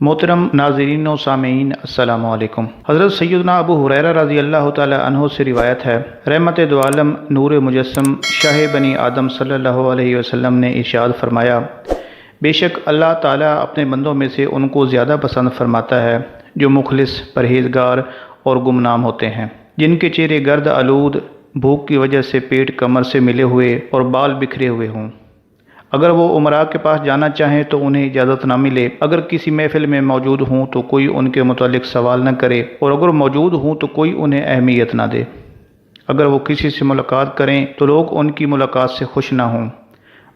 محترم ناظرین و سامعین، السلام علیکم۔ حضرت سیدنا ابو ہریرہ رضی اللہ تعالی عنہ سے روایت ہے، رحمت دو عالم نور مجسم شاہ بنی آدم صلی اللہ علیہ وسلم نے ارشاد فرمایا، بے شک اللہ تعالیٰ اپنے بندوں میں سے ان کو زیادہ پسند فرماتا ہے جو مخلص، پرہیزگار اور گمنام ہوتے ہیں، جن کے چہرے گرد آلود، بھوک کی وجہ سے پیٹ کمر سے ملے ہوئے اور بال بکھرے ہوئے ہوں۔ اگر وہ امراء کے پاس جانا چاہیں تو انہیں اجازت نہ ملے، اگر کسی محفل میں موجود ہوں تو کوئی ان کے متعلق سوال نہ کرے، اور اگر موجود ہوں تو کوئی انہیں اہمیت نہ دے۔ اگر وہ کسی سے ملاقات کریں تو لوگ ان کی ملاقات سے خوش نہ ہوں۔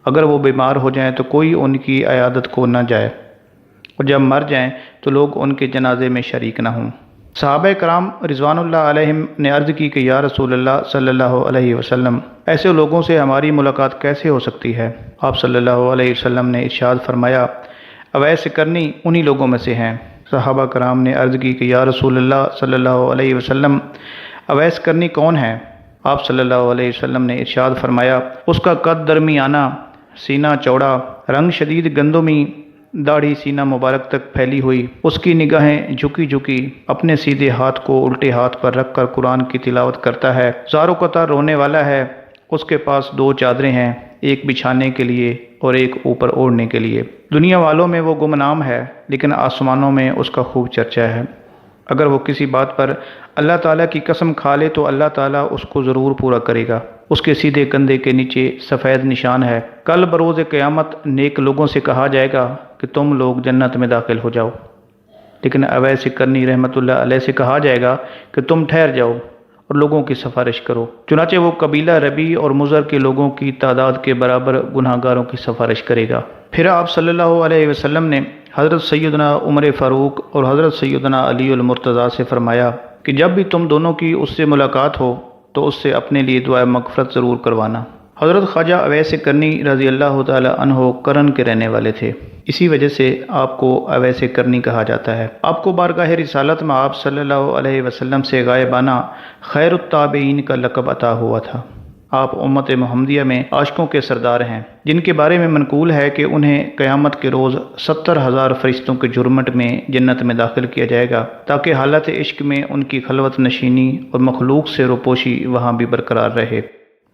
اگر وہ بیمار ہو جائیں تو کوئی ان کی عیادت کو نہ جائے، اور جب مر جائیں تو لوگ ان کے جنازے میں شریک نہ ہوں۔ صحابہ کرام رضوان اللہ علیہم نے عرض کی کہ یا رسول اللہ صلی اللہ علیہ وسلم، ایسے لوگوں سے ہماری ملاقات کیسے ہو سکتی ہے؟ آپ صلی اللہ علیہ وسلم نے ارشاد فرمایا، اویس کرنی انہی لوگوں میں سے ہیں۔ صحابہ کرام نے عرض کی کہ یا رسول اللہ صلی اللہ علیہ وسلم، اویس کرنی کون ہے؟ آپ صلی اللہ علیہ وسلم نے ارشاد فرمایا، اس کا قد درمیانہ، سینہ چوڑا، رنگ شدید گندمی، داڑھی سینہ مبارک تک پھیلی ہوئی، اس کی نگاہیں جھکی جھکی، اپنے سیدھے ہاتھ کو الٹے ہاتھ پر رکھ کر قرآن کی تلاوت کرتا ہے، زاروں قطار رونے والا ہے، اس کے پاس دو چادریں ہیں، ایک بچھانے کے لیے اور ایک اوپر اوڑھنے کے لیے۔ دنیا والوں میں وہ گمنام ہے، لیکن آسمانوں میں اس کا خوب چرچا ہے۔ اگر وہ کسی بات پر اللہ تعالیٰ کی قسم کھا لے تو اللہ تعالیٰ اس کو ضرور پورا کرے گا۔ اس کے سیدھے کندھے کے نیچے سفید نشان ہے۔ کل بروز قیامت نیک لوگوں سے کہا جائے گا کہ تم لوگ جنت میں داخل ہو جاؤ، لیکن اویس کرنی رحمت اللہ علیہ سے کہا جائے گا کہ تم ٹھہر جاؤ اور لوگوں کی سفارش کرو۔ چنانچہ وہ قبیلہ ربی اور مضر کے لوگوں کی تعداد کے برابر گناہ گاروں کی سفارش کرے گا۔ پھر آپ صلی اللہ علیہ وسلم نے حضرت سیدنا عمر فاروق اور حضرت سیدنا علی المرتضیٰ سے فرمایا کہ جب بھی تم دونوں کی اس سے ملاقات ہو تو اس سے اپنے لیے دعائے مغفرت ضرور کروانا۔ حضرت خواجہ اویس کرنی رضی اللہ تعالی عنہ کرن کے رہنے والے تھے، اسی وجہ سے آپ کو اویس کرنی کہا جاتا ہے۔ آپ کو بارگاہ رسالت میں آپ صلی اللہ علیہ وسلم سے غائبانہ خیر التابعین کا لقب عطا ہوا تھا۔ آپ امت محمدیہ میں عاشقوں کے سردار ہیں، جن کے بارے میں منقول ہے کہ انہیں قیامت کے روز 70,000 فرشتوں کے جرمٹ میں جنت میں داخل کیا جائے گا، تاکہ حالت عشق میں ان کی خلوت نشینی اور مخلوق سے روپوشی وہاں بھی برقرار رہے۔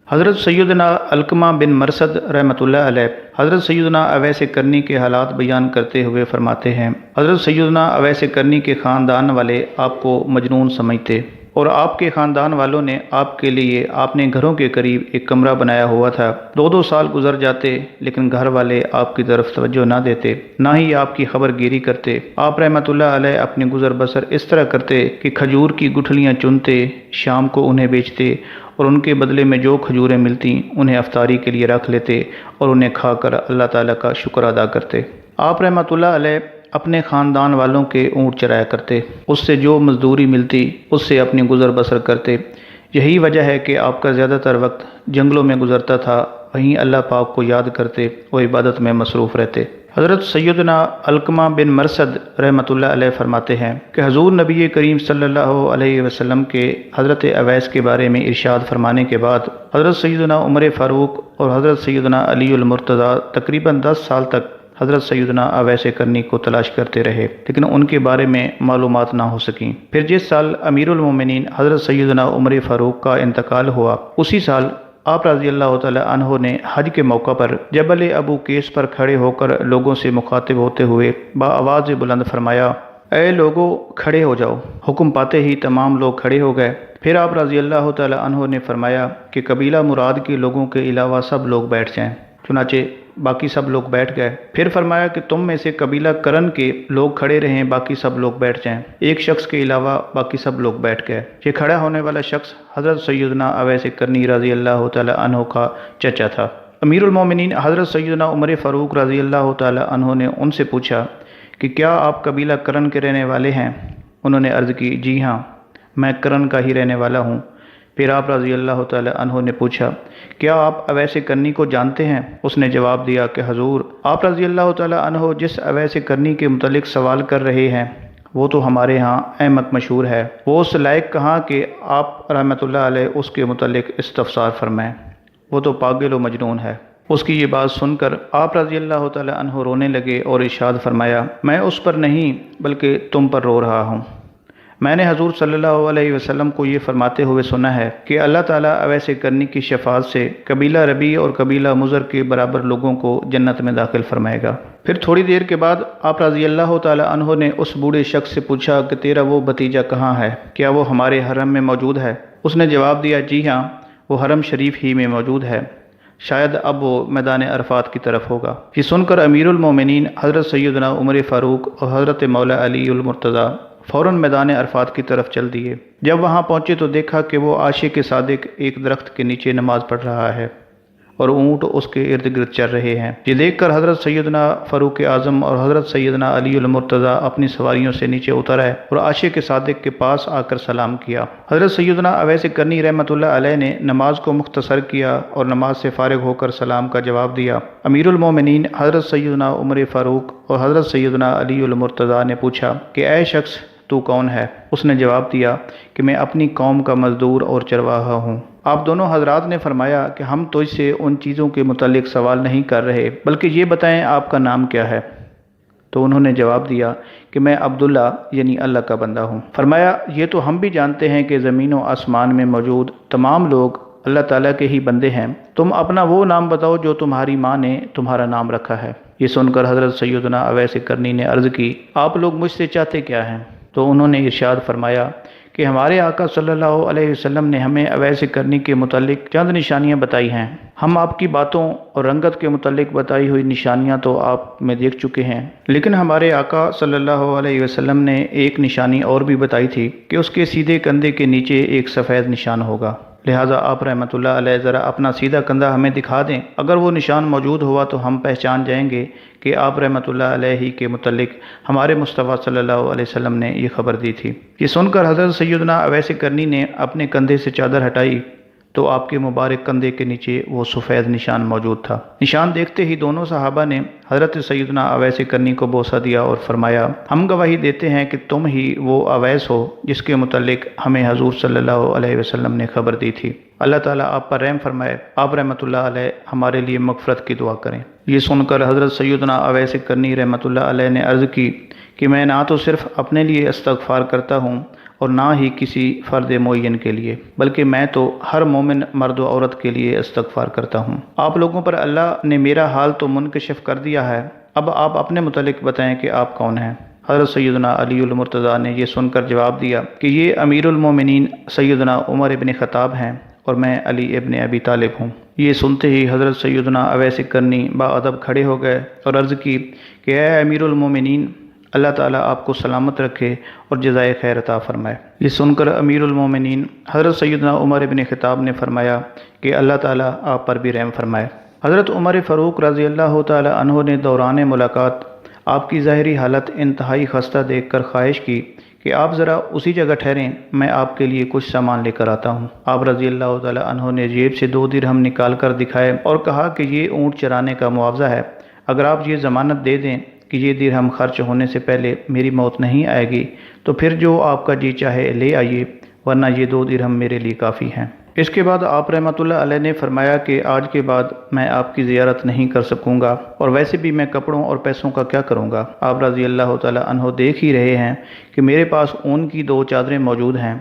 حضرت سیدنا علقمہ بن مرثد رحمۃ اللہ علیہ حضرت سیدنا اویس کرنی کے حالات بیان کرتے ہوئے فرماتے ہیں، حضرت سیدنا اویس کرنی کے خاندان والے آپ کو مجنون سمجھتے، اور آپ کے خاندان والوں نے آپ کے لیے اپنے گھروں کے قریب ایک کمرہ بنایا ہوا تھا۔ 2 سال گزر جاتے لیکن گھر والے آپ کی طرف توجہ نہ دیتے، نہ ہی آپ کی خبر گیری کرتے۔ آپ رحمۃ اللہ علیہ اپنی گزر بسر اس طرح کرتے کہ کھجور کی گٹھلیاں چنتے، شام کو انہیں بیچتے، اور ان کے بدلے میں جو کھجوریں ملتی انہیں افطاری کے لیے رکھ لیتے اور انہیں کھا کر اللہ تعالیٰ کا شکر ادا کرتے۔ آپ رحمۃ اللہ علیہ اپنے خاندان والوں کے اونٹ چرایا کرتے، اس سے جو مزدوری ملتی اس سے اپنی گزر بسر کرتے۔ یہی وجہ ہے کہ آپ کا زیادہ تر وقت جنگلوں میں گزرتا تھا، وہیں اللہ پاک کو یاد کرتے اور عبادت میں مصروف رہتے۔ حضرت سیدنا علقمہ بن مرثد رحمۃ اللہ علیہ فرماتے ہیں کہ حضور نبی کریم صلی اللہ علیہ وسلم کے حضرت اویس کے بارے میں ارشاد فرمانے کے بعد حضرت سیدنا عمر فاروق اور حضرت سیدنا علی المرتضیٰ تقریباً 10 سال تک حضرت سیدنا اویس کرنی کو تلاش کرتے رہے، لیکن ان کے بارے میں معلومات نہ ہو سکیں۔ پھر جس سال امیر المومنین حضرت سیدنا عمر فاروق کا انتقال ہوا، اسی سال آپ رضی اللہ تعالی عنہ نے حج کے موقع پر جبل ابو قیس پر کھڑے ہو کر لوگوں سے مخاطب ہوتے ہوئے بآواز بلند فرمایا، اے لوگو کھڑے ہو جاؤ۔ حکم پاتے ہی تمام لوگ کھڑے ہو گئے۔ پھر آپ رضی اللہ تعالی عنہ نے فرمایا کہ قبیلہ مراد کے لوگوں کے علاوہ سب لوگ بیٹھ جائیں۔ چنانچہ باقی سب لوگ بیٹھ گئے۔ پھر فرمایا کہ تم میں سے قبیلہ کرن کے لوگ کھڑے رہیں، باقی سب لوگ بیٹھ جائیں۔ ایک شخص کے علاوہ باقی سب لوگ بیٹھ گئے۔ یہ کھڑا ہونے والا شخص حضرت سیدنا اویس کرنی رضی اللہ تعالی عنہ کا چچا تھا۔ امیر المومنین حضرت سیدنا عمر فاروق رضی اللہ تعالی عنہ نے ان سے پوچھا کہ کیا آپ قبیلہ کرن کے رہنے والے ہیں؟ انہوں نے عرض کی، جی ہاں، میں کرن کا ہی رہنے والا ہوں۔ پھر آپ رضی اللہ تعالی عنہ نے پوچھا، کیا آپ اویس کرنی کو جانتے ہیں؟ اس نے جواب دیا کہ حضور، آپ رضی اللہ تعالی عنہ جس اویس کرنی کے متعلق سوال کر رہے ہیں وہ تو ہمارے ہاں احمق مشہور ہے، وہ اس لائق کہاں کہ آپ رحمۃ اللہ علیہ اس کے متعلق استفسار فرمائیں، وہ تو پاگل و مجنون ہے۔ اس کی یہ بات سن کر آپ رضی اللہ تعالی عنہ رونے لگے اور ارشاد فرمایا، میں اس پر نہیں بلکہ تم پر رو رہا ہوں۔ میں نے حضور صلی اللہ علیہ وسلم کو یہ فرماتے ہوئے سنا ہے کہ اللہ تعالیٰ اویس کرنی کی شفاعت سے قبیلہ ربیع اور قبیلہ مضر کے برابر لوگوں کو جنت میں داخل فرمائے گا۔ پھر تھوڑی دیر کے بعد آپ رضی اللہ تعالی عنہ نے اس بوڑھے شخص سے پوچھا کہ تیرا وہ بھتیجا کہاں ہے؟ کیا وہ ہمارے حرم میں موجود ہے؟ اس نے جواب دیا، جی ہاں، وہ حرم شریف ہی میں موجود ہے، شاید اب وہ میدان عرفات کی طرف ہوگا۔ یہ سن کر امیر المومنین حضرت سیدنا عمر فاروق اور حضرت مولا علی المرتضیٰ فوراً میدان عرفات کی طرف چل دیے۔ جب وہاں پہنچے تو دیکھا کہ وہ عاشق صادق ایک درخت کے نیچے نماز پڑھ رہا ہے اور اونٹ اس کے ارد گرد چل رہے ہیں۔ یہ دیکھ کر حضرت سیدنا فاروق اعظم اور حضرت سیدنا علی المرتضیٰ اپنی سواریوں سے نیچے اتر آئے اور عاشق صادق کے پاس آ کر سلام کیا۔ حضرت سیدنا اویس کرنی رحمۃ اللہ علیہ نے نماز کو مختصر کیا اور نماز سے فارغ ہو کر سلام کا جواب دیا۔ امیر المومنین حضرت سیدنا عمر فاروق اور حضرت سیدنا علی المرتضیٰ نے پوچھا کہ اے شخص، تو کون ہے؟ اس نے جواب دیا کہ میں اپنی قوم کا مزدور اور چرواہا ہوں۔ آپ دونوں حضرات نے فرمایا کہ ہم تو اس سے ان چیزوں کے متعلق سوال نہیں کر رہے، بلکہ یہ بتائیں آپ کا نام کیا ہے؟ تو انہوں نے جواب دیا کہ میں عبداللہ یعنی اللہ کا بندہ ہوں۔ فرمایا، یہ تو ہم بھی جانتے ہیں کہ زمین و آسمان میں موجود تمام لوگ اللہ تعالیٰ کے ہی بندے ہیں، تم اپنا وہ نام بتاؤ جو تمہاری ماں نے تمہارا نام رکھا ہے۔ یہ سن کر حضرت سیدنا اویس کرنی نے عرض کی، آپ لوگ مجھ سے چاہتے کیا ہیں؟ تو انہوں نے ارشاد فرمایا کہ ہمارے آقا صلی اللہ علیہ وسلم نے ہمیں اویس کرنی کے متعلق چند نشانیاں بتائی ہیں۔ ہم آپ کی باتوں اور رنگت کے متعلق بتائی ہوئی نشانیاں تو آپ میں دیکھ چکے ہیں، لیکن ہمارے آقا صلی اللہ علیہ وسلم نے ایک نشانی اور بھی بتائی تھی کہ اس کے سیدھے کندھے کے نیچے ایک سفید نشان ہوگا، لہٰذا آپ رحمۃ اللہ علیہ ذرا اپنا سیدھا کندھا ہمیں دکھا دیں، اگر وہ نشان موجود ہوا تو ہم پہچان جائیں گے کہ آپ رحمۃ اللہ علیہ کے متعلق ہمارے مصطفیٰ صلی اللہ علیہ وسلم نے یہ خبر دی تھی۔ یہ سن کر حضرت سیدنا اویس کرنی نے اپنے کندھے سے چادر ہٹائی تو آپ کے مبارک کندھے کے نیچے وہ سفید نشان موجود تھا۔ نشان دیکھتے ہی دونوں صحابہ نے حضرت سیدنا اویس کرنی کو بوسہ دیا اور فرمایا، ہم گواہی دیتے ہیں کہ تم ہی وہ اویس ہو جس کے متعلق ہمیں حضور صلی اللہ علیہ وسلم نے خبر دی تھی۔ اللہ تعالیٰ آپ پر رحم فرمائے، آپ رحمۃ اللہ علیہ ہمارے لیے مغفرت کی دعا کریں۔ یہ سن کر حضرت سیدنا اویس کرنی رحمۃ اللہ علیہ نے عرض کی کہ میں نہ تو صرف اپنے لیے استغفار کرتا ہوں اور نہ ہی کسی فرد معین کے لیے، بلکہ میں تو ہر مومن مرد و عورت کے لیے استغفار کرتا ہوں۔ آپ لوگوں پر اللہ نے میرا حال تو منکشف کر دیا ہے، اب آپ اپنے متعلق بتائیں کہ آپ کون ہیں؟ حضرت سیدنا علی المرتضیٰ نے یہ سن کر جواب دیا کہ یہ امیر المومنین سیدنا عمر ابن خطاب ہیں اور میں علی ابن ابی طالب ہوں۔ یہ سنتے ہی حضرت سیدنا اویس کرنی باادب کھڑے ہو گئے اور عرض کی کہ اے امیر المومنین، اللہ تعالیٰ آپ کو سلامت رکھے اور جزائے خیر عطا فرمائے۔ یہ سن کر امیر المومنین حضرت سیدنا عمر ابن خطاب نے فرمایا کہ اللہ تعالیٰ آپ پر بھی رحم فرمائے۔ حضرت عمر فاروق رضی اللہ تعالی عنہ نے دوران ملاقات آپ کی ظاہری حالت انتہائی خستہ دیکھ کر خواہش کی کہ آپ ذرا اسی جگہ ٹھہریں، میں آپ کے لیے کچھ سامان لے کر آتا ہوں۔ آپ رضی اللہ تعالی عنہ نے جیب سے 2 درہم نکال کر دکھائے اور کہا کہ یہ اونٹ چرانے کا معاوضہ ہے، اگر آپ یہ ضمانت دے دیں کہ یہ درہم خرچ ہونے سے پہلے میری موت نہیں آئے گی تو پھر جو آپ کا جی چاہے لے آئیے، ورنہ یہ 2 درہم میرے لیے کافی ہیں۔ اس کے بعد آپ رحمۃ اللہ علیہ نے فرمایا کہ آج کے بعد میں آپ کی زیارت نہیں کر سکوں گا، اور ویسے بھی میں کپڑوں اور پیسوں کا کیا کروں گا؟ آپ رضی اللہ تعالی عنہ دیکھ ہی رہے ہیں کہ میرے پاس اون کی 2 چادریں موجود ہیں،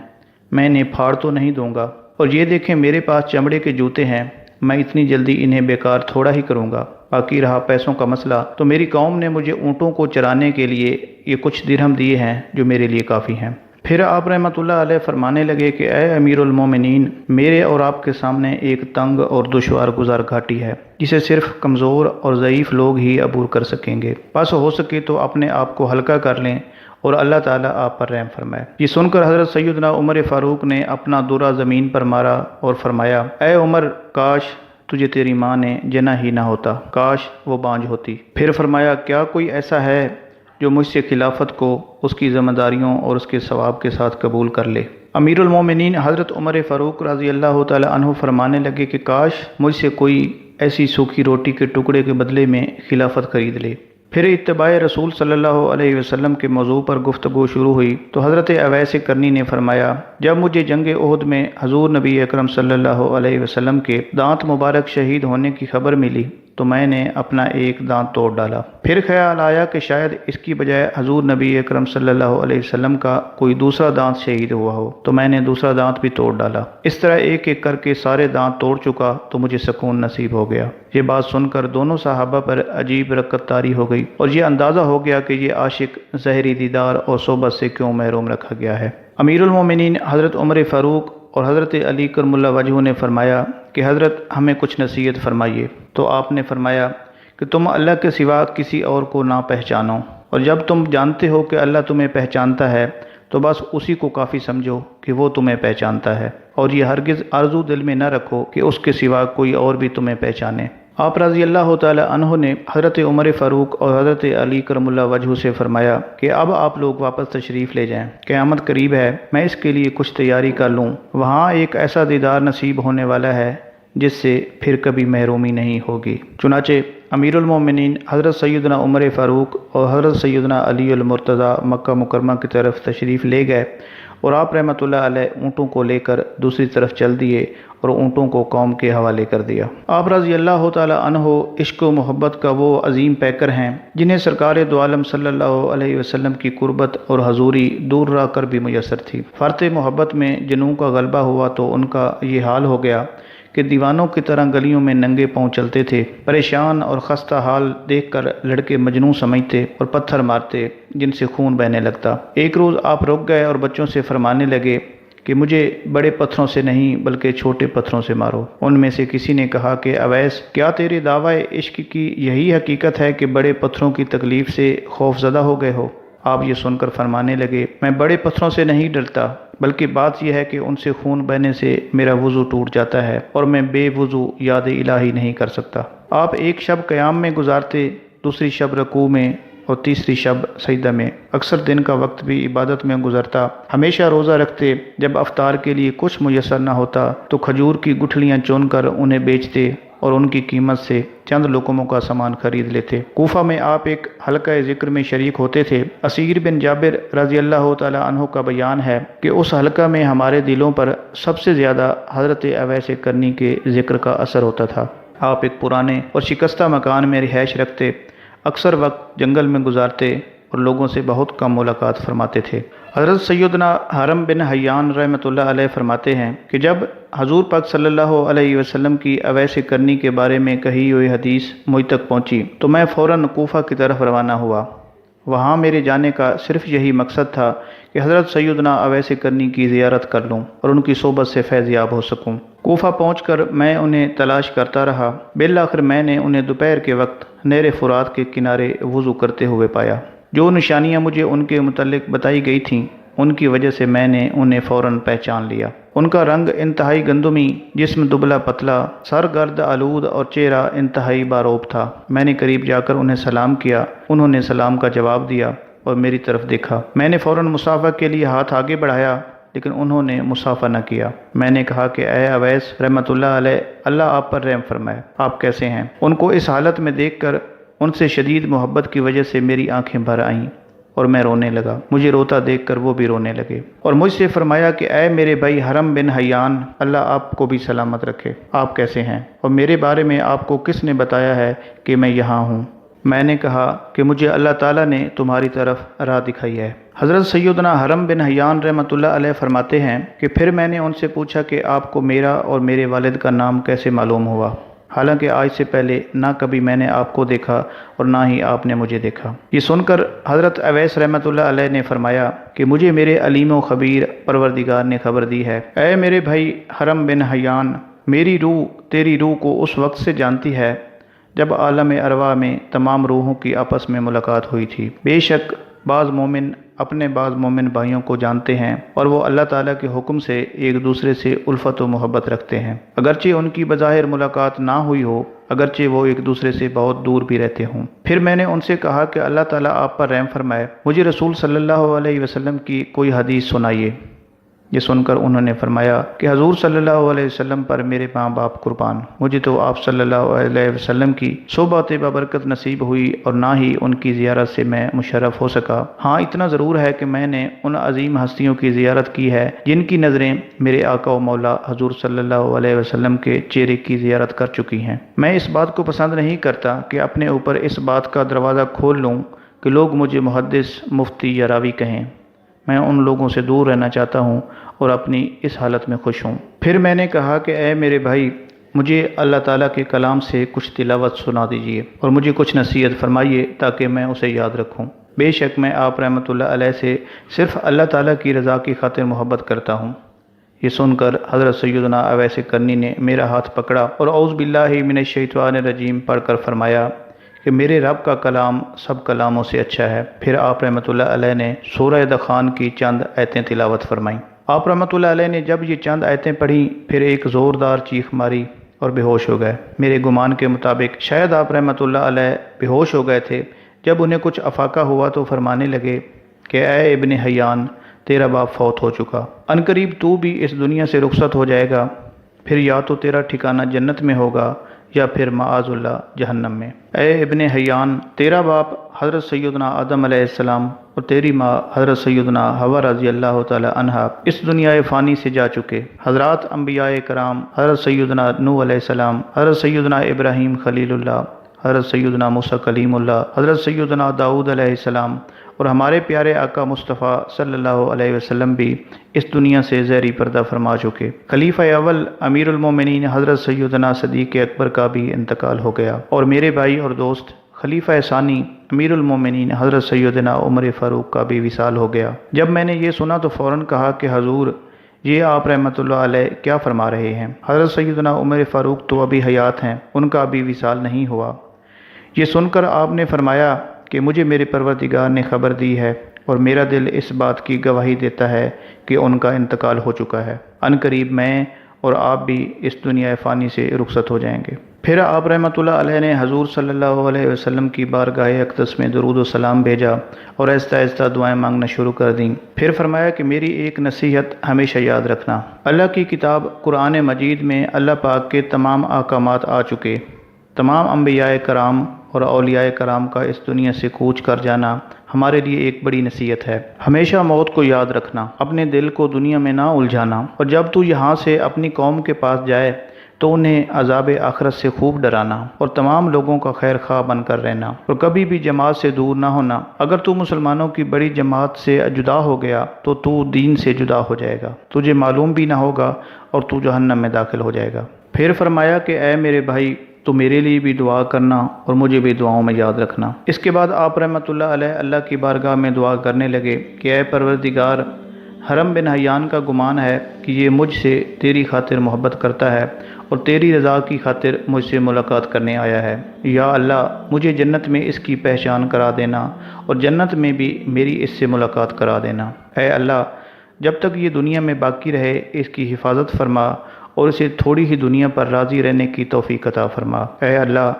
میں انہیں پھاڑ تو نہیں دوں گا، اور یہ دیکھیں میرے پاس چمڑے کے جوتے ہیں، میں اتنی جلدی انہیں بیکار تھوڑا ہی کروں گا۔ باقی رہا پیسوں کا مسئلہ، تو میری قوم نے مجھے اونٹوں کو چرانے کے لیے یہ کچھ درہم دیے ہیں جو میرے لیے کافی ہیں۔ پھر آپ رحمۃ اللہ علیہ فرمانے لگے کہ اے امیر المومنین، میرے اور آپ کے سامنے ایک تنگ اور دشوار گزار گھاٹی ہے جسے صرف کمزور اور ضعیف لوگ ہی عبور کر سکیں گے، بس ہو سکے تو اپنے آپ کو ہلکا کر لیں اور اللہ تعالیٰ آپ پر رحم فرمائے۔ یہ سن کر حضرت سیدنا عمر فاروق نے اپنا دورہ زمین پر مارا اور فرمایا، اے عمر، کاش تجھے تیری ماں نے جنا ہی نہ ہوتا، کاش وہ بانجھ ہوتی۔ پھر فرمایا، کیا کوئی ایسا ہے جو مجھ سے خلافت کو اس کی ذمہ داریوں اور اس کے ثواب کے ساتھ قبول کر لے؟ امیر المومنین حضرت عمر فاروق رضی اللہ تعالی عنہ فرمانے لگے کہ کاش مجھ سے کوئی ایسی سوکھی روٹی کے ٹکڑے کے بدلے میں خلافت خرید لے۔ پھر اتباع رسول صلی اللہ علیہ وسلم کے موضوع پر گفتگو شروع ہوئی تو حضرت اویس کرنی نے فرمایا، جب مجھے جنگ احد میں حضور نبی اکرم صلی اللہ علیہ وسلم کے دانت مبارک شہید ہونے کی خبر ملی تو میں نے اپنا ایک دانت توڑ ڈالا۔ پھر خیال آیا کہ شاید اس کی بجائے حضور نبی اکرم صلی اللہ علیہ وسلم کا کوئی دوسرا دانت شہید ہوا ہو، تو میں نے دوسرا دانت بھی توڑ ڈالا۔ اس طرح ایک ایک کر کے سارے دانت توڑ چکا تو مجھے سکون نصیب ہو گیا۔ یہ بات سن کر دونوں صحابہ پر عجیب رکت طاری ہو گئی اور یہ اندازہ ہو گیا کہ یہ عاشق ظاہری دیدار اور صحبت سے کیوں محروم رکھا گیا ہے۔ امیر المومنین حضرت عمر فاروق اور حضرت علی کرم اللہ وجہہ نے فرمایا کہ حضرت ہمیں کچھ نصیحت فرمائیے، تو آپ نے فرمایا کہ تم اللہ کے سوا کسی اور کو نہ پہچانو، اور جب تم جانتے ہو کہ اللہ تمہیں پہچانتا ہے تو بس اسی کو کافی سمجھو کہ وہ تمہیں پہچانتا ہے، اور یہ ہرگز آرزو دل میں نہ رکھو کہ اس کے سوا کوئی اور بھی تمہیں پہچانے۔ آپ رضی اللہ تعالی عنہ نے حضرت عمر فاروق اور حضرت علی کرم اللہ وجہہ سے فرمایا کہ اب آپ لوگ واپس تشریف لے جائیں، قیامت قریب ہے، میں اس کے لیے کچھ تیاری کر لوں، وہاں ایک ایسا دیدار نصیب ہونے والا ہے جس سے پھر کبھی محرومی نہیں ہوگی۔ چنانچہ امیر المومنین حضرت سیدنا عمر فاروق اور حضرت سیدنا علی المرتضیٰ مکہ مکرمہ کی طرف تشریف لے گئے اور آپ رحمۃ اللہ علیہ اونٹوں کو لے کر دوسری طرف چل دیے اور اونٹوں کو قوم کے حوالے کر دیا۔ آپ رضی اللہ تعالی عنہ عشق و محبت کا وہ عظیم پیکر ہیں جنہیں سرکار دو عالم صلی اللہ علیہ وسلم کی قربت اور حضوری دور رہ کر بھی میسر تھی۔ فرط محبت میں جنوں کا غلبہ ہوا تو ان کا یہ حال ہو گیا کہ دیوانوں کی طرح گلیوں میں ننگے پاؤں چلتے تھے۔ پریشان اور خستہ حال دیکھ کر لڑکے مجنوں سمجھتے اور پتھر مارتے جن سے خون بہنے لگتا۔ ایک روز آپ رک گئے اور بچوں سے فرمانے لگے کہ مجھے بڑے پتھروں سے نہیں بلکہ چھوٹے پتھروں سے مارو۔ ان میں سے کسی نے کہا کہ اویس، کیا تیرے دعوی عشق کی یہی حقیقت ہے کہ بڑے پتھروں کی تکلیف سے خوف زدہ ہو گئے ہو؟ آپ یہ سن کر فرمانے لگے، میں بڑے پتھروں سے نہیں ڈرتا، بلکہ بات یہ ہے کہ ان سے خون بہنے سے میرا وضو ٹوٹ جاتا ہے اور میں بے وضو یاد الہی نہیں کر سکتا۔ آپ ایک شب قیام میں گزارتے، دوسری شب رکوع میں اور تیسری شب سجدہ میں، اکثر دن کا وقت بھی عبادت میں گزرتا۔ ہمیشہ روزہ رکھتے، جب افطار کے لیے کچھ میسر نہ ہوتا تو کھجور کی گٹھلیاں چن کر انہیں بیچتے اور ان کی قیمت سے چند لقموں کا سامان خرید لیتے۔ کوفہ میں آپ ایک حلقہ ذکر میں شریک ہوتے تھے۔ اسیر بن جابر رضی اللہ تعالی عنہ کا بیان ہے کہ اس حلقہ میں ہمارے دلوں پر سب سے زیادہ حضرت اویس کرنی کے ذکر کا اثر ہوتا تھا۔ آپ ایک پرانے اور شکستہ مکان میں رہائش رکھتے، اکثر وقت جنگل میں گزارتے اور لوگوں سے بہت کم ملاقات فرماتے تھے۔ حضرت سیدنا حرم بن حیان رحمۃ اللہ علیہ فرماتے ہیں کہ جب حضور پاک صلی اللہ علیہ وسلم کی اویس کرنی کے بارے میں کہی ہوئی حدیث مجھ تک پہنچی تو میں فوراً کوفہ کی طرف روانہ ہوا۔ وہاں میرے جانے کا صرف یہی مقصد تھا کہ حضرت سیدنا اویس کرنی کی زیارت کر لوں اور ان کی صحبت سے فیض یاب ہو سکوں۔ کوفہ پہنچ کر میں انہیں تلاش کرتا رہا۔ بالآخر میں نے انہیں دوپہر کے وقت نہر فرات کے کنارے وضو کرتے ہوئے پایا۔ جو نشانیاں مجھے ان کے متعلق بتائی گئی تھیں ان کی وجہ سے میں نے انہیں فوراً پہچان لیا۔ ان کا رنگ انتہائی گندمی، جسم دبلا پتلا، سر گرد آلود اور چہرہ انتہائی باروب تھا۔ میں نے قریب جا کر انہیں سلام کیا، انہوں نے سلام کا جواب دیا اور میری طرف دیکھا۔ میں نے فوراً مصافحہ کے لیے ہاتھ آگے بڑھایا لیکن انہوں نے مصافحہ نہ کیا۔ میں نے کہا کہ اے اویس رحمۃ اللہ علیہ، اللہ آپ پر رحم فرمائے، آپ کیسے ہیں؟ ان کو اس حالت میں دیکھ کر ان سے شدید محبت کی وجہ سے میری آنکھیں بھر آئیں اور میں رونے لگا۔ مجھے روتا دیکھ کر وہ بھی رونے لگے اور مجھ سے فرمایا کہ اے میرے بھائی حرم بن حیان، اللہ آپ کو بھی سلامت رکھے، آپ کیسے ہیں اور میرے بارے میں آپ کو کس نے بتایا ہے کہ میں یہاں ہوں؟ میں نے کہا کہ مجھے اللہ تعالیٰ نے تمہاری طرف راہ دکھائی ہے۔ حضرت سیدنا حرم بن حیان رحمۃ اللہ علیہ فرماتے ہیں کہ پھر میں نے ان سے پوچھا کہ آپ کو میرا اور میرے والد کا نام کیسے معلوم ہوا، حالانکہ آج سے پہلے نہ کبھی میں نے آپ کو دیکھا اور نہ ہی آپ نے مجھے دیکھا۔ یہ سن کر حضرت اویس رحمۃ اللہ علیہ نے فرمایا کہ مجھے میرے علیم و خبیر پروردگار نے خبر دی ہے۔ اے میرے بھائی حرم بن حیان، میری روح تیری روح کو اس وقت سے جانتی ہے جب عالم ارواح میں تمام روحوں کی آپس میں ملاقات ہوئی تھی۔ بے شک بعض مومن اپنے بعض مومن بھائیوں کو جانتے ہیں اور وہ اللہ تعالیٰ کے حکم سے ایک دوسرے سے الفت و محبت رکھتے ہیں، اگرچہ ان کی بظاہر ملاقات نہ ہوئی ہو، اگرچہ وہ ایک دوسرے سے بہت دور بھی رہتے ہوں۔ پھر میں نے ان سے کہا کہ اللہ تعالیٰ آپ پر رحم فرمائے، مجھے رسول صلی اللہ علیہ وسلم کی کوئی حدیث سنائیے۔ یہ سن کر انہوں نے فرمایا کہ حضور صلی اللہ علیہ وسلم پر میرے ماں باپ قربان، مجھے تو آپ صلی اللہ علیہ وسلم کی صحبت بابرکت نصیب ہوئی اور نہ ہی ان کی زیارت سے میں مشرف ہو سکا۔ ہاں اتنا ضرور ہے کہ میں نے ان عظیم ہستیوں کی زیارت کی ہے جن کی نظریں میرے آقا و مولا حضور صلی اللہ علیہ وسلم کے چہرے کی زیارت کر چکی ہیں۔ میں اس بات کو پسند نہیں کرتا کہ اپنے اوپر اس بات کا دروازہ کھول لوں کہ لوگ مجھے محدث، مفتی یا راوی کہیں۔ میں ان لوگوں سے دور رہنا چاہتا ہوں اور اپنی اس حالت میں خوش ہوں۔ پھر میں نے کہا کہ اے میرے بھائی، مجھے اللہ تعالیٰ کے کلام سے کچھ تلاوت سنا دیجیے اور مجھے کچھ نصیحت فرمائیے تاکہ میں اسے یاد رکھوں۔ بے شک میں آپ رحمۃ اللہ علیہ سے صرف اللہ تعالیٰ کی رضا کی خاطر محبت کرتا ہوں۔ یہ سن کر حضرت سیدنا اویس کرنی نے میرا ہاتھ پکڑا اور اعوذ باللہ من الشیطان الرجیم پڑھ کر فرمایا کہ میرے رب کا کلام سب کلاموں سے اچھا ہے۔ پھر آپ رحمۃ اللہ علیہ نے سورہ دخان کی چند آیتیں تلاوت فرمائیں۔ آپ رحمۃ اللہ علیہ نے جب یہ چند آیتیں پڑھیں پھر ایک زوردار چیخ ماری اور بے ہوش ہو گئے۔ میرے گمان کے مطابق شاید آپ رحمۃ اللہ علیہ بے ہوش ہو گئے تھے۔ جب انہیں کچھ افاقہ ہوا تو فرمانے لگے کہ اے ابن حیان، تیرا باپ فوت ہو چکا، عنقریب تو بھی اس دنیا سے رخصت ہو جائے گا، پھر یا تو تیرا ٹھکانہ جنت میں ہوگا یا پھر معاذ اللہ جہنم میں۔ اے ابن حیان، تیرا باپ حضرت سیدنا آدم علیہ السلام اور تیری ماں حضرت سیدنا حوا رضی اللہ تعالی عنہا اس دنیا فانی سے جا چکے۔ حضرات انبیاء کرام، حضرت سیدنا نوح علیہ السلام، حضرت سیدنا ابراہیم خلیل اللہ، حضرت سیدنا موسیٰ کلیم اللہ، حضرت سیدنا داؤد علیہ السلام اور ہمارے پیارے آقا مصطفیٰ صلی اللہ علیہ وسلم بھی اس دنیا سے زہری پردہ فرما چکے۔ خلیفہ اول امیر المومنین حضرت سیدنا صدیق اکبر کا بھی انتقال ہو گیا، اور میرے بھائی اور دوست خلیفہ ثانی امیر المومنین حضرت سیدنا عمر فاروق کا بھی وصال ہو گیا۔ جب میں نے یہ سنا تو فوراً کہا کہ حضور، یہ آپ رحمۃ اللہ علیہ کیا فرما رہے ہیں؟ حضرت سیدنا عمر فاروق تو ابھی حیات ہیں، ان کا ابھی وصال نہیں ہوا۔ یہ سن کر آپ نے فرمایا کہ مجھے میرے پروردگار نے خبر دی ہے اور میرا دل اس بات کی گواہی دیتا ہے کہ ان کا انتقال ہو چکا ہے۔ عنقریب میں اور آپ بھی اس دنیا فانی سے رخصت ہو جائیں گے۔ پھر آپ رحمۃ اللہ علیہ نے حضور صلی اللہ علیہ وسلم کی بارگاہ اقدس میں درود و سلام بھیجا اور آہستہ آہستہ دعائیں مانگنا شروع کر دیں۔ پھر فرمایا کہ میری ایک نصیحت ہمیشہ یاد رکھنا۔ اللہ کی کتاب قرآن مجید میں اللہ پاک کے تمام احکامات آ چکے۔ تمام انبیاء کرام اور اولیاء کرام کا اس دنیا سے کوچ کر جانا ہمارے لیے ایک بڑی نصیحت ہے۔ ہمیشہ موت کو یاد رکھنا، اپنے دل کو دنیا میں نہ الجھانا، اور جب تو یہاں سے اپنی قوم کے پاس جائے تو انہیں عذاب آخرت سے خوب ڈرانا اور تمام لوگوں کا خیر خواہ بن کر رہنا اور کبھی بھی جماعت سے دور نہ ہونا۔ اگر تو مسلمانوں کی بڑی جماعت سے جدا ہو گیا تو دین سے جدا ہو جائے گا، تجھے معلوم بھی نہ ہوگا اور تو جہنم میں داخل ہو جائے گا۔ پھر فرمایا کہ اے میرے بھائی، تو میرے لیے بھی دعا کرنا اور مجھے بھی دعاؤں میں یاد رکھنا۔ اس کے بعد آپ رحمۃ اللہ علیہ اللہ کی بارگاہ میں دعا کرنے لگے کہ اے پروردگار، حرم بن حیان کا گمان ہے کہ یہ مجھ سے تیری خاطر محبت کرتا ہے اور تیری رضا کی خاطر مجھ سے ملاقات کرنے آیا ہے۔ یا اللہ، مجھے جنت میں اس کی پہچان کرا دینا اور جنت میں بھی میری اس سے ملاقات کرا دینا۔ اے اللہ، جب تک یہ دنیا میں باقی رہے اس کی حفاظت فرما اور اسے تھوڑی ہی دنیا پر راضی رہنے کی توفیق عطا فرما۔ اے اللہ،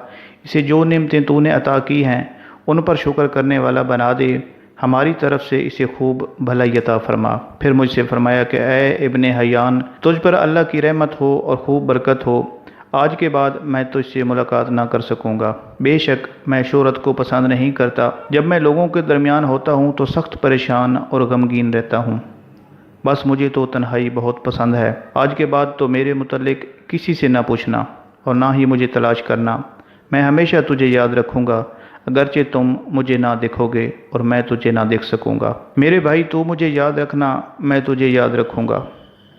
اسے جو نعمتیں تو نے عطا کی ہیں ان پر شکر کرنے والا بنا دے، ہماری طرف سے اسے خوب بھلائی عطا فرما۔ پھر مجھ سے فرمایا کہ اے ابن حیان، تجھ پر اللہ کی رحمت ہو اور خوب برکت ہو، آج کے بعد میں تجھ سے ملاقات نہ کر سکوں گا۔ بے شک میں شہرت کو پسند نہیں کرتا، جب میں لوگوں کے درمیان ہوتا ہوں تو سخت پریشان اور غمگین رہتا ہوں، بس مجھے تو تنہائی بہت پسند ہے۔ آج کے بعد تو میرے متعلق کسی سے نہ پوچھنا اور نہ ہی مجھے تلاش کرنا، میں ہمیشہ تجھے یاد رکھوں گا، اگرچہ تم مجھے نہ دیکھو گے اور میں تجھے نہ دیکھ سکوں گا۔ میرے بھائی، تو مجھے یاد رکھنا، میں تجھے یاد رکھوں گا،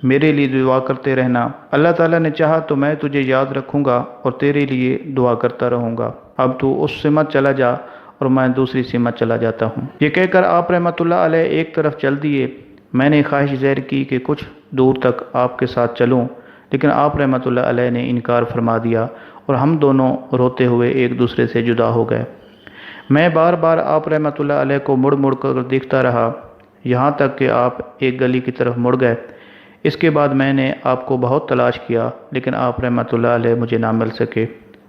میرے لیے دعا کرتے رہنا۔ اللہ تعالیٰ نے چاہا تو میں تجھے یاد رکھوں گا اور تیرے لیے دعا کرتا رہوں گا۔ اب تو اس سمت چلا جا اور میں دوسری سمت چلا جاتا ہوں۔ یہ کہہ کر آپ رحمۃ اللہ علیہ ایک طرف چل دیے۔ میں نے خواہش ظاہر کی کہ کچھ دور تک آپ کے ساتھ چلوں، لیکن آپ رحمۃ اللہ علیہ نے انکار فرما دیا اور ہم دونوں روتے ہوئے ایک دوسرے سے جدا ہو گئے۔ میں بار بار آپ رحمۃ اللہ علیہ کو مڑ مڑ کر دیکھتا رہا، یہاں تک کہ آپ ایک گلی کی طرف مڑ گئے۔ اس کے بعد میں نے آپ کو بہت تلاش کیا، لیکن آپ رحمۃ اللہ علیہ مجھے نہ مل سکے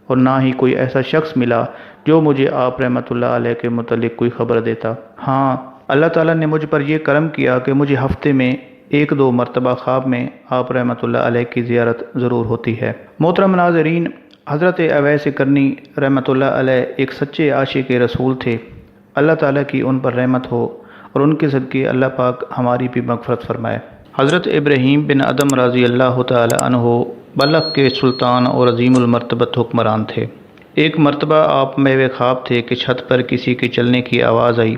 اور نہ ہی کوئی ایسا شخص ملا جو مجھے آپ رحمۃ اللہ علیہ کے متعلق کوئی خبر دیتا۔ ہاں، اللہ تعالیٰ نے مجھ پر یہ کرم کیا کہ مجھے ہفتے میں ایک دو مرتبہ خواب میں آپ رحمۃ اللہ علیہ کی زیارت ضرور ہوتی ہے۔ محترم ناظرین، حضرت اویس کرنی رحمۃ اللہ علیہ ایک سچے عاشق رسول تھے۔ اللہ تعالیٰ کی ان پر رحمت ہو اور ان کے صدقے اللہ پاک ہماری بھی مغفرت فرمائے۔ حضرت ابراہیم بن ادم رضی اللہ تعالی عنہ بلخ کے سلطان اور عظیم المرتبت حکمران تھے۔ ایک مرتبہ آپ میں خواب تھے کہ چھت پر کسی کے چلنے کی آواز آئی۔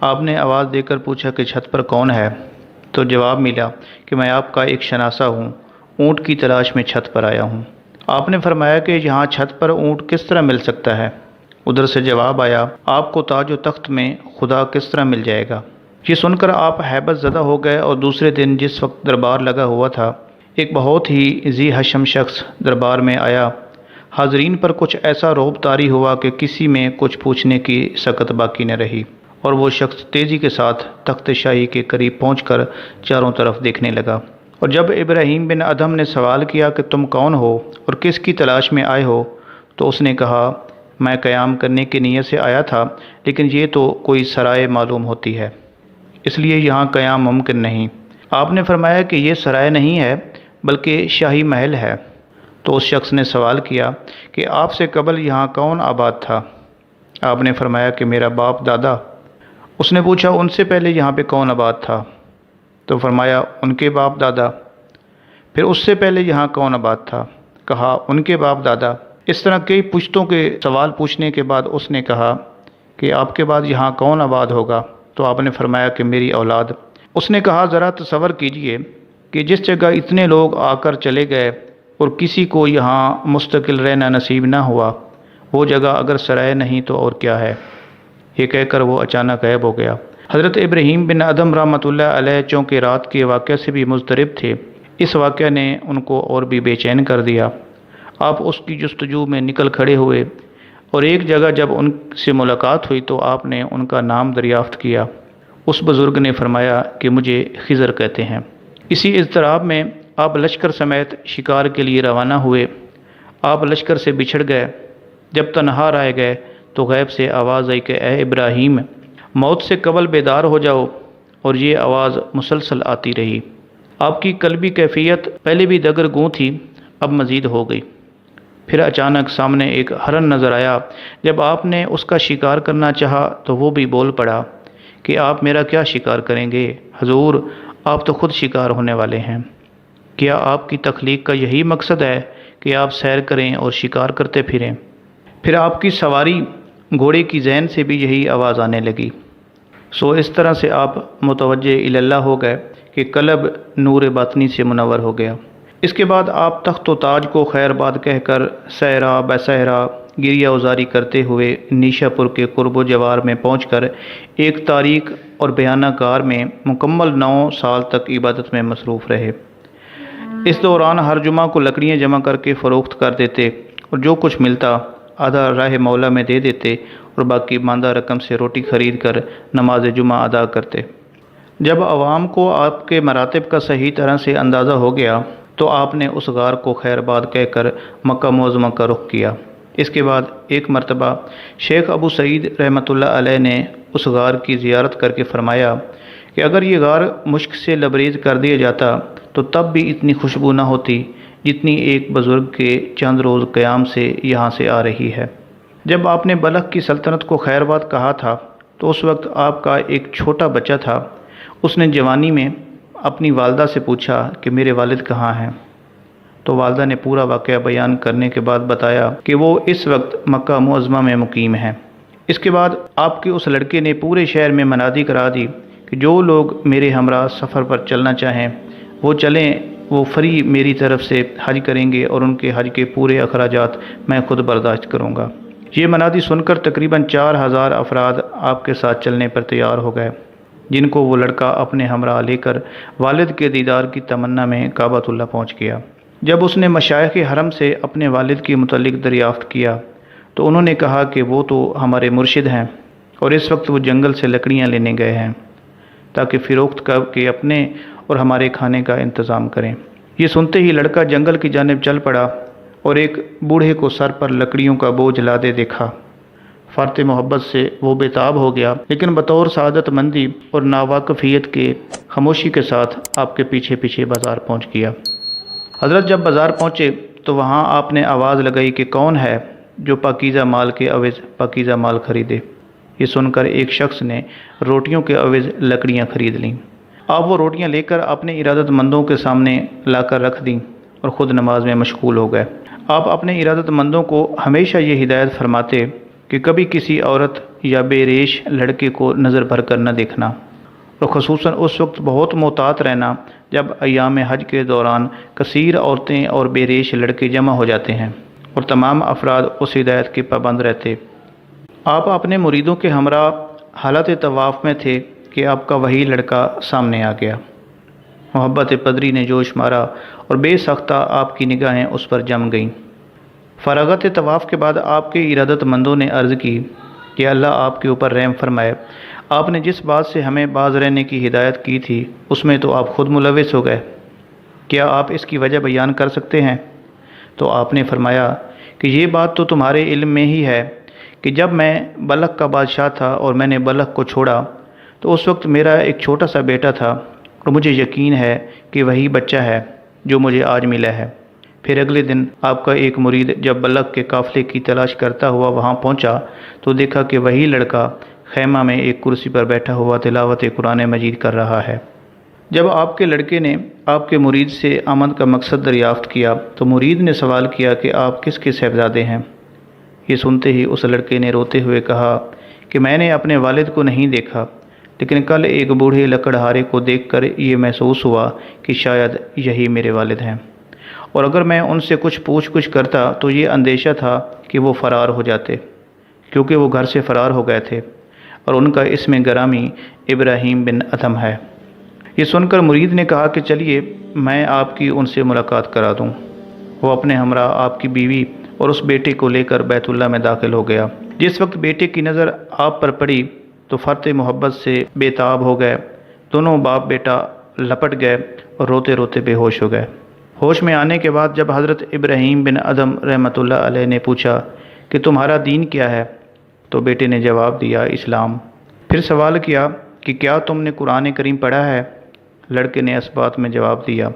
آپ نے آواز دے کر پوچھا کہ چھت پر کون ہے؟ تو جواب ملا کہ میں آپ کا ایک شناسہ ہوں، اونٹ کی تلاش میں چھت پر آیا ہوں۔ آپ نے فرمایا کہ یہاں چھت پر اونٹ کس طرح مل سکتا ہے؟ ادھر سے جواب آیا، آپ کو تاج و تخت میں خدا کس طرح مل جائے گا؟ یہ سن کر آپ ہیبت زدہ ہو گئے اور دوسرے دن جس وقت دربار لگا ہوا تھا، ایک بہت ہی ذی حشم شخص دربار میں آیا۔ حاضرین پر کچھ ایسا رعب طاری ہوا کہ کسی میں کچھ پوچھنے کی سکت باقی نہ رہی، اور وہ شخص تیزی کے ساتھ تخت شاہی کے قریب پہنچ کر چاروں طرف دیکھنے لگا، اور جب ابراہیم بن ادم نے سوال کیا کہ تم کون ہو اور کس کی تلاش میں آئے ہو، تو اس نے کہا، میں قیام کرنے کی نیت سے آیا تھا، لیکن یہ تو کوئی سرائے معلوم ہوتی ہے، اس لیے یہاں قیام ممکن نہیں۔ آپ نے فرمایا کہ یہ سرائے نہیں ہے بلکہ شاہی محل ہے۔ تو اس شخص نے سوال کیا کہ آپ سے قبل یہاں کون آباد تھا؟ آپ نے فرمایا کہ میرا باپ دادا۔ اس نے پوچھا، ان سے پہلے یہاں پہ کون آباد تھا؟ تو فرمایا، ان کے باپ دادا۔ پھر اس سے پہلے یہاں کون آباد تھا؟ کہا، ان کے باپ دادا۔ اس طرح کئی پشتوں کے سوال پوچھنے کے بعد اس نے کہا کہ آپ کے بعد یہاں کون آباد ہوگا؟ تو آپ نے فرمایا کہ میری اولاد۔ اس نے کہا، ذرا تصور کیجئے کہ جس جگہ اتنے لوگ آ کر چلے گئے اور کسی کو یہاں مستقل رہنا نصیب نہ ہوا، وہ جگہ اگر سرائے نہیں تو اور کیا ہے؟ یہ کہہ کر وہ اچانک غائب ہو گیا۔ حضرت ابراہیم بن ادم رحمۃ اللہ علیہ چونکہ رات کے واقعہ سے بھی مضطرب تھے، اس واقعہ نے ان کو اور بھی بے چین کر دیا۔ آپ اس کی جستجو میں نکل کھڑے ہوئے، اور ایک جگہ جب ان سے ملاقات ہوئی تو آپ نے ان کا نام دریافت کیا۔ اس بزرگ نے فرمایا کہ مجھے خضر کہتے ہیں۔ اسی اضطراب میں آپ لشکر سمیت شکار کے لیے روانہ ہوئے۔ آپ لشکر سے بچھڑ گئے۔ جب تنہا رہ گئے تو غیب سے آواز آئی کہ اے ابراہیم، موت سے قبل بیدار ہو جاؤ، اور یہ آواز مسلسل آتی رہی۔ آپ کی قلبی کیفیت پہلے بھی دگر گوں تھی، اب مزید ہو گئی۔ پھر اچانک سامنے ایک ہرن نظر آیا۔ جب آپ نے اس کا شکار کرنا چاہا تو وہ بھی بول پڑا کہ آپ میرا کیا شکار کریں گے؟ حضور، آپ تو خود شکار ہونے والے ہیں۔ کیا آپ کی تخلیق کا یہی مقصد ہے کہ آپ سیر کریں اور شکار کرتے پھریں؟ پھر آپ کی سواری گھوڑے کی ذہن سے بھی یہی آواز آنے لگی۔ سو اس طرح سے آپ متوجہ اللہ ہو گئے کہ قلب نور باطنی سے منور ہو گیا۔ اس کے بعد آپ تخت و تاج کو خیر باد کہہ کر صحرا بصحرا گریہ ازاری کرتے ہوئے نیشا پور کے قرب و جوار میں پہنچ کر ایک تاریک اور بیانہ کار میں مکمل 9 سال تک عبادت میں مصروف رہے۔ اس دوران ہر جمعہ کو لکڑیاں جمع کر کے فروخت کر دیتے، اور جو کچھ ملتا آدھا راہ مولا میں دے دیتے، اور باقی ماندہ رقم سے روٹی خرید کر نماز جمعہ ادا کرتے۔ جب عوام کو آپ کے مراتب کا صحیح طرح سے اندازہ ہو گیا تو آپ نے اس غار کو خیر باد کہہ کر مکہ معظمہ کا رخ کیا۔ اس کے بعد ایک مرتبہ شیخ ابو سعید رحمۃ اللہ علیہ نے اس غار کی زیارت کر کے فرمایا کہ اگر یہ غار مشک سے لبریز کر دیا جاتا تو تب بھی اتنی خوشبو نہ ہوتی جتنی ایک بزرگ کے چند روز قیام سے یہاں سے آ رہی ہے۔ جب آپ نے بلخ کی سلطنت کو خیر باد کہا تھا تو اس وقت آپ کا ایک چھوٹا بچہ تھا۔ اس نے جوانی میں اپنی والدہ سے پوچھا کہ میرے والد کہاں ہیں؟ تو والدہ نے پورا واقعہ بیان کرنے کے بعد بتایا کہ وہ اس وقت مکہ معظمہ میں مقیم ہیں۔ اس کے بعد آپ کے اس لڑکے نے پورے شہر میں منادی کرا دی کہ جو لوگ میرے ہمراہ سفر پر چلنا چاہیں وہ چلیں، وہ فری میری طرف سے حج کریں گے، اور ان کے حج کے پورے اخراجات میں خود برداشت کروں گا۔ یہ منادی سن کر تقریباً 4000 افراد آپ کے ساتھ چلنے پر تیار ہو گئے، جن کو وہ لڑکا اپنے ہمراہ لے کر والد کے دیدار کی تمنا میں کعبۃ اللہ پہنچ گیا۔ جب اس نے مشائخ حرم سے اپنے والد کے متعلق دریافت کیا تو انہوں نے کہا کہ وہ تو ہمارے مرشد ہیں، اور اس وقت وہ جنگل سے لکڑیاں لینے گئے ہیں تاکہ فروخت کر کے اپنے اور ہمارے کھانے کا انتظام کریں۔ یہ سنتے ہی لڑکا جنگل کی جانب چل پڑا اور ایک بوڑھے کو سر پر لکڑیوں کا بوجھ لادے دیکھا۔ فرط محبت سے وہ بےتاب ہو گیا، لیکن بطور سعادت مندی اور ناواقفیت کے خاموشی کے ساتھ آپ کے پیچھے پیچھے بازار پہنچ گیا۔ حضرت جب بازار پہنچے تو وہاں آپ نے آواز لگائی کہ کون ہے جو پاکیزہ مال کے عوض پاکیزہ مال خریدے۔ یہ سن کر ایک شخص نے روٹیوں کے عوض لکڑیاں خرید لیں۔ آپ وہ روٹیاں لے کر اپنے ارادت مندوں کے سامنے لا کر رکھ دیں اور خود نماز میں مشغول ہو گئے۔ آپ اپنے ارادت مندوں کو ہمیشہ یہ ہدایت فرماتے کہ کبھی کسی عورت یا بے ریش لڑکے کو نظر بھر کر نہ دیکھنا، اور خصوصاً اس وقت بہت محتاط رہنا جب ایام حج کے دوران کثیر عورتیں اور بے ریش لڑکے جمع ہو جاتے ہیں، اور تمام افراد اس ہدایت کے پابند رہتے۔ آپ اپنے مریدوں کے ہمراہ حالت طواف میں تھے کہ آپ کا وہی لڑکا سامنے آ گیا۔ محبت پدری نے جوش مارا اور بے سختہ آپ کی نگاہیں اس پر جم گئیں۔ فراغت طواف کے بعد آپ کے ارادت مندوں نے عرض کی کہ اللہ آپ کے اوپر رحم فرمائے، آپ نے جس بات سے ہمیں باز رہنے کی ہدایت کی تھی اس میں تو آپ خود ملوث ہو گئے، کیا آپ اس کی وجہ بیان کر سکتے ہیں؟ تو آپ نے فرمایا کہ یہ بات تو تمہارے علم میں ہی ہے کہ جب میں بلخ کا بادشاہ تھا اور میں نے بلخ کو چھوڑا تو اس وقت میرا ایک چھوٹا سا بیٹا تھا، اور مجھے یقین ہے کہ وہی بچہ ہے جو مجھے آج ملا ہے۔ پھر اگلے دن آپ کا ایک مرید جب بلخ کے قافلے کی تلاش کرتا ہوا وہاں پہنچا تو دیکھا کہ وہی لڑکا خیمہ میں ایک کرسی پر بیٹھا ہوا تلاوت قرآن مجید کر رہا ہے۔ جب آپ کے لڑکے نے آپ کے مرید سے آمد کا مقصد دریافت کیا تو مرید نے سوال کیا کہ آپ کس کے صاحبزادے ہیں؟ یہ سنتے ہی اس لڑکے نے روتے ہوئے کہا کہ میں نے اپنے والد کو نہیں دیکھا، لیکن کل ایک بوڑھے لکڑہارے کو دیکھ کر یہ محسوس ہوا کہ شاید یہی میرے والد ہیں، اور اگر میں ان سے کچھ پوچھ گچھ کرتا تو یہ اندیشہ تھا کہ وہ فرار ہو جاتے، کیونکہ وہ گھر سے فرار ہو گئے تھے، اور ان کا اسم گرامی ابراہیم بن ادھم ہے۔ یہ سن کر مرید نے کہا کہ چلیے میں آپ کی ان سے ملاقات کرا دوں۔ وہ اپنے ہمراہ آپ کی بیوی اور اس بیٹے کو لے کر بیت اللہ میں داخل ہو گیا۔ جس وقت بیٹے کی نظر آپ پر پڑی تو فرط محبت سے بے تاب ہو گئے۔ دونوں باپ بیٹا لپٹ گئے اور روتے روتے بے ہوش ہو گئے۔ ہوش میں آنے کے بعد جب حضرت ابراہیم بن ادھم رحمۃ اللہ علیہ نے پوچھا کہ تمہارا دین کیا ہے تو بیٹے نے جواب دیا اسلام۔ پھر سوال کیا کہ کیا تم نے قرآن کریم پڑھا ہے؟ لڑکے نے اس بات میں جواب دیا۔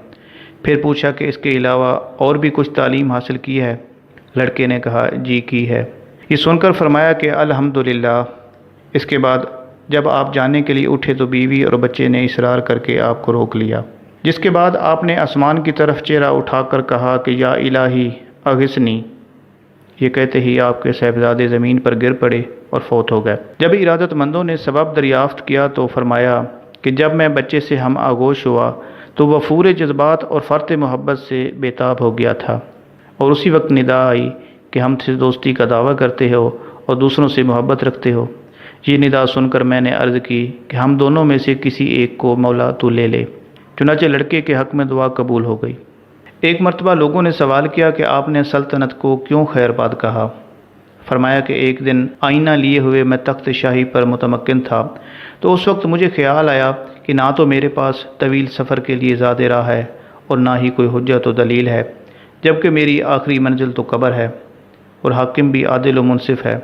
پھر پوچھا کہ اس کے علاوہ اور بھی کچھ تعلیم حاصل کی ہے؟ لڑکے نے کہا جی کی ہے۔ یہ سن کر فرمایا کہ الحمدللہ۔ اس کے بعد جب آپ جانے کے لیے اٹھے تو بیوی اور بچے نے اصرار کر کے آپ کو روک لیا، جس کے بعد آپ نے آسمان کی طرف چہرہ اٹھا کر کہا کہ یا الہی اغثنی۔ یہ کہتے ہی آپ کے صاحبزادے زمین پر گر پڑے اور فوت ہو گئے۔ جب ارادت مندوں نے سبب دریافت کیا تو فرمایا کہ جب میں بچے سے ہم آغوش ہوا تو وہ پورے جذبات اور فرط محبت سے بے تاب ہو گیا تھا، اور اسی وقت ندا آئی کہ ہم سے دوستی کا دعویٰ کرتے ہو اور دوسروں سے محبت رکھتے ہو۔ یہ ندا سن کر میں نے عرض کی کہ ہم دونوں میں سے کسی ایک کو مولا تو لے لے۔ چنانچہ لڑکے کے حق میں دعا قبول ہو گئی۔ ایک مرتبہ لوگوں نے سوال کیا کہ آپ نے سلطنت کو کیوں خیر باد کہا؟ فرمایا کہ ایک دن آئینہ لیے ہوئے میں تخت شاہی پر متمکن تھا تو اس وقت مجھے خیال آیا کہ نہ تو میرے پاس طویل سفر کے لیے زیادہ راہ ہے اور نہ ہی کوئی حجت و دلیل ہے، جبکہ میری آخری منزل تو قبر ہے اور حاکم بھی عادل و منصف ہے۔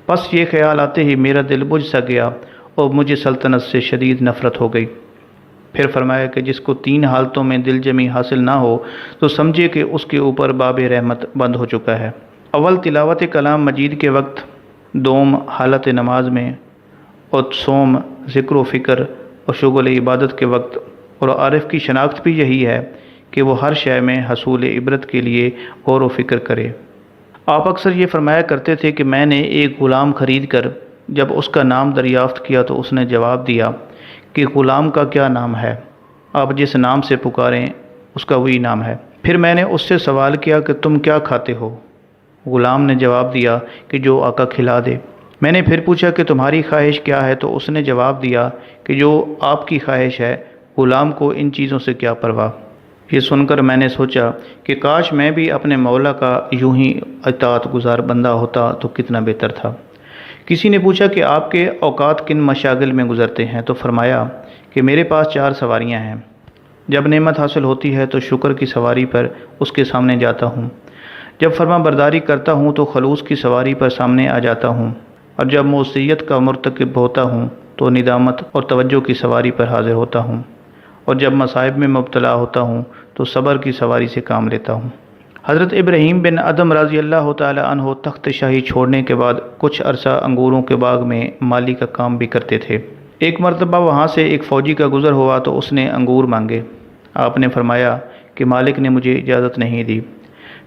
بس یہ خیال آتے ہی میرا دل بجھ سا گیا اور مجھے سلطنت سے شدید نفرت ہو گئی۔ پھر فرمایا کہ جس کو 3 حالتوں میں دل جمی حاصل نہ ہو تو سمجھے کہ اس کے اوپر باب رحمت بند ہو چکا ہے۔ اول تلاوت کلام مجید کے وقت، دوم حالت نماز میں، اور سوم ذکر و فکر اور شغل عبادت کے وقت۔ اور عارف کی شناخت بھی یہی ہے کہ وہ ہر شے میں حصول عبرت کے لیے غور و فکر کرے۔ آپ اکثر یہ فرمایا کرتے تھے کہ میں نے ایک غلام خرید کر جب اس کا نام دریافت کیا تو اس نے جواب دیا کہ غلام کا کیا نام ہے، آپ جس نام سے پکاریں اس کا وہی نام ہے۔ پھر میں نے اس سے سوال کیا کہ تم کیا کھاتے ہو؟ غلام نے جواب دیا کہ جو آقا کھلا دے۔ میں نے پھر پوچھا کہ تمہاری خواہش کیا ہے تو اس نے جواب دیا کہ جو آپ کی خواہش ہے، غلام کو ان چیزوں سے کیا پرواہ۔ یہ سن کر میں نے سوچا کہ کاش میں بھی اپنے مولا کا یوں ہی اطاعت گزار بندہ ہوتا تو کتنا بہتر تھا۔ کسی نے پوچھا کہ آپ کے اوقات کن مشاغل میں گزرتے ہیں تو فرمایا کہ میرے پاس 4 سواریاں ہیں۔ جب نعمت حاصل ہوتی ہے تو شکر کی سواری پر اس کے سامنے جاتا ہوں، جب فرما برداری کرتا ہوں تو خلوص کی سواری پر سامنے آ جاتا ہوں، اور جب معصیت کا مرتکب ہوتا ہوں تو ندامت اور توجہ کی سواری پر حاضر ہوتا ہوں، اور جب مصائب میں مبتلا ہوتا ہوں تو صبر کی سواری سے کام لیتا ہوں۔ حضرت ابراہیم بن ادم رضی اللہ تعالی عنہ تخت شاہی چھوڑنے کے بعد کچھ عرصہ انگوروں کے باغ میں مالی کا کام بھی کرتے تھے۔ ایک مرتبہ وہاں سے ایک فوجی کا گزر ہوا تو اس نے انگور مانگے۔ آپ نے فرمایا کہ مالک نے مجھے اجازت نہیں دی۔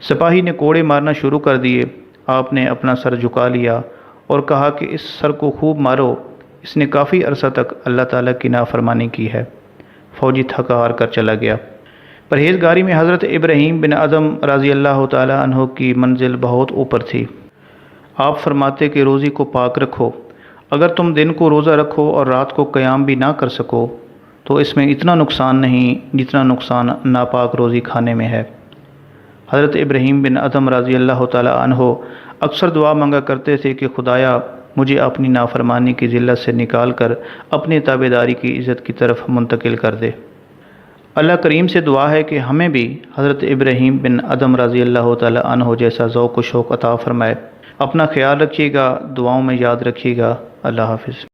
سپاہی نے کوڑے مارنا شروع کر دیے۔ آپ نے اپنا سر جھکا لیا اور کہا کہ اس سر کو خوب مارو، اس نے کافی عرصہ تک اللہ تعالیٰ کی نافرمانی کی ہے۔ فوجی تھکا ہار کر چلا گیا۔ پرہیزگاری میں حضرت ابراہیم بن ادم رضی اللہ تعالی عنہ کی منزل بہت اوپر تھی۔ آپ فرماتے کہ روزی کو پاک رکھو۔ اگر تم دن کو روزہ رکھو اور رات کو قیام بھی نہ کر سکو تو اس میں اتنا نقصان نہیں جتنا نقصان ناپاک روزی کھانے میں ہے۔ حضرت ابراہیم بن ادم رضی اللہ تعالی عنہ اکثر دعا مانگا کرتے تھے کہ خدایا مجھے اپنی نافرمانی کی ذلت سے نکال کر اپنی تابعداری کی عزت کی طرف منتقل کر دے۔ اللہ کریم سے دعا ہے کہ ہمیں بھی حضرت ابراہیم بن ادم رضی اللہ تعالی عنہ جیسا ذوق و شوق عطا فرمائے۔ اپنا خیال رکھیے گا، دعاؤں میں یاد رکھیے گا۔ اللہ حافظ۔